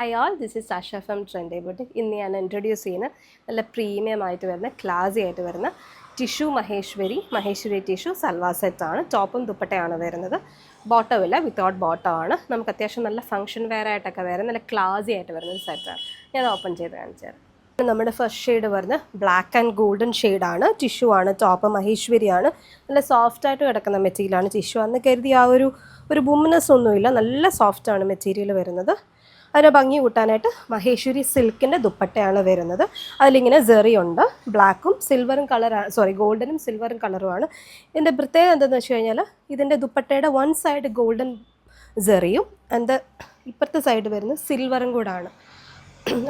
Hi all, this is Sasha from Trendy Boutique. ഇന്ന് ഞാൻ introduce ചെയ്യുന്ന നല്ല പ്രീമിയം ആയിട്ട് വരുന്ന ക്ലാസി ആയിട്ട് വരുന്ന ടിഷ്യൂ മഹേശ്വരി ടിഷ്യൂ സൽവാർ സെറ്റാണ്. ടോപ്പും ദുപ്പട്ടയാണ് വരുന്നത്. ബോട്ടം ഇല്ല, വിത്തൗട്ട് ബോട്ടം ആണ്. നമുക്ക് അത്യാവശ്യം നല്ല ഫംഗ്ഷൻ വെയർ ആയിട്ടൊക്കെ വരുന്ന നല്ല ക്ലാസി ആയിട്ട് വരുന്ന ഒരു സെറ്റാണ്. ഞാൻ ഓപ്പൺ ചെയ്ത് കാണിച്ചു തരാം. നമ്മുടെ ഫസ്റ്റ് ഷെയ്ഡ് വരുന്നത് ബ്ലാക്ക് ആൻഡ് ഗോൾഡൻ ഷെയ്ഡാണ്. ടിഷ്യൂ ആണ്, ടോപ്പ് മഹേശ്വരിയാണ്. നല്ല സോഫ്റ്റായിട്ട് കിടക്കുന്ന മെറ്റീരിയലാണ് ടിഷ്യൂ. അന്ന് കരുതി ആ ഒരു ബുമ്മിനെസ് ഒന്നുമില്ല, നല്ല സോഫ്റ്റാണ് മെറ്റീരിയൽ വരുന്നത്. അതിനെ ഭംഗി കൂട്ടാനായിട്ട് മഹേശ്വരി സിൽക്കിൻ്റെ ദുപ്പട്ടയാണ് വരുന്നത്. അതിലിങ്ങനെ സെറിയുണ്ട്, ബ്ലാക്കും സിൽവറും ഗോൾഡനും സിൽവറും കളറുമാണ്. ഇതിൻ്റെ പ്രത്യേകത എന്താണെന്ന് വെച്ച് കഴിഞ്ഞാൽ ഇതിൻ്റെ ദുപ്പട്ടയുടെ വൺ സൈഡ് ഗോൾഡൻ സെറിയും ആൻഡ് ഇപ്പുറത്തെ സൈഡ് വരുന്നത് സിൽവറും കൂടാണ്.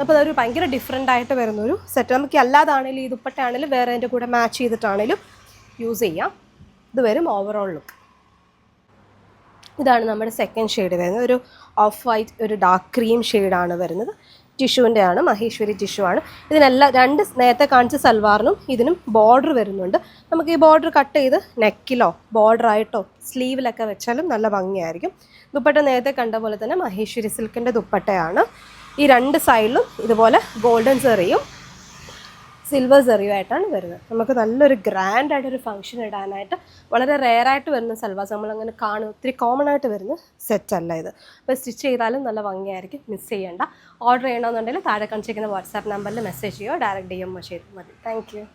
അപ്പോൾ അതൊരു ഭയങ്കര ഡിഫറെൻ്റ് ആയിട്ട് വരുന്നൊരു സെറ്റ്. നമുക്ക് അല്ലാതാണെങ്കിലും ഈ ദുപ്പട്ടയാണെങ്കിലും വേറെ അതിൻ്റെ കൂടെ മാച്ച് ചെയ്തിട്ടാണെങ്കിലും യൂസ് ചെയ്യാം. ഇത് വരും ഓവറോൾ ലുക്ക്. ഇതാണ് നമ്മുടെ സെക്കൻഡ് ഷെയ്ഡ് വരുന്നത്. ഒരു ഓഫ് വൈറ്റ്, ഒരു ഡാർക്ക് ക്രീം ഷെയ്ഡാണ് വരുന്നത്. ടിഷ്യൂവിൻ്റെ ആണ്, മഹേശ്വരി ടിഷ്യൂ ആണ്. ഇതിനെല്ലാം നേരത്തെ കാണിച്ച സൽവാറിനും ഇതിനും ബോർഡർ വരുന്നുണ്ട്. നമുക്ക് ഈ ബോർഡർ കട്ട് ചെയ്ത് നെക്കിലോ ബോർഡറായിട്ടോ സ്ലീവിലൊക്കെ വെച്ചാലും നല്ല ഭംഗിയായിരിക്കും. ദുപ്പട്ട നേരത്തെ കണ്ട പോലെ തന്നെ മഹേശ്വരി സിൽക്കിൻ്റെ ദുപ്പട്ടയാണ്. ഈ രണ്ട് സൈഡിലും ഇതുപോലെ ഗോൾഡൻ സെറിയും സിൽവർ സെറിയുമായിട്ടാണ് വരുന്നത്. നമുക്ക് നല്ലൊരു ഗ്രാൻഡായിട്ടൊരു ഫംഗ്ഷൻ ഇടാനായിട്ട് വളരെ റെയറായിട്ട് വരുന്ന സൽവാസ്, നമ്മളങ്ങനെ ഒത്തിരി കോമൺ ആയിട്ട് വരുന്ന സെറ്റല്ല ഇത്. അപ്പോൾ സ്റ്റിച്ച് ചെയ്താലും നല്ല ഭംഗിയായിരിക്കും, മിസ് ചെയ്യേണ്ട. ഓർഡർ ചെയ്യണമെന്നുണ്ടെങ്കിൽ താഴെ കാണിച്ചിരിക്കുന്ന വാട്സാപ്പ് നമ്പറിൽ മെസ്സേജ് ചെയ്യുകയോ ഡയറക്റ്റ് DM ചെയ്താൽ മതി. Thank you.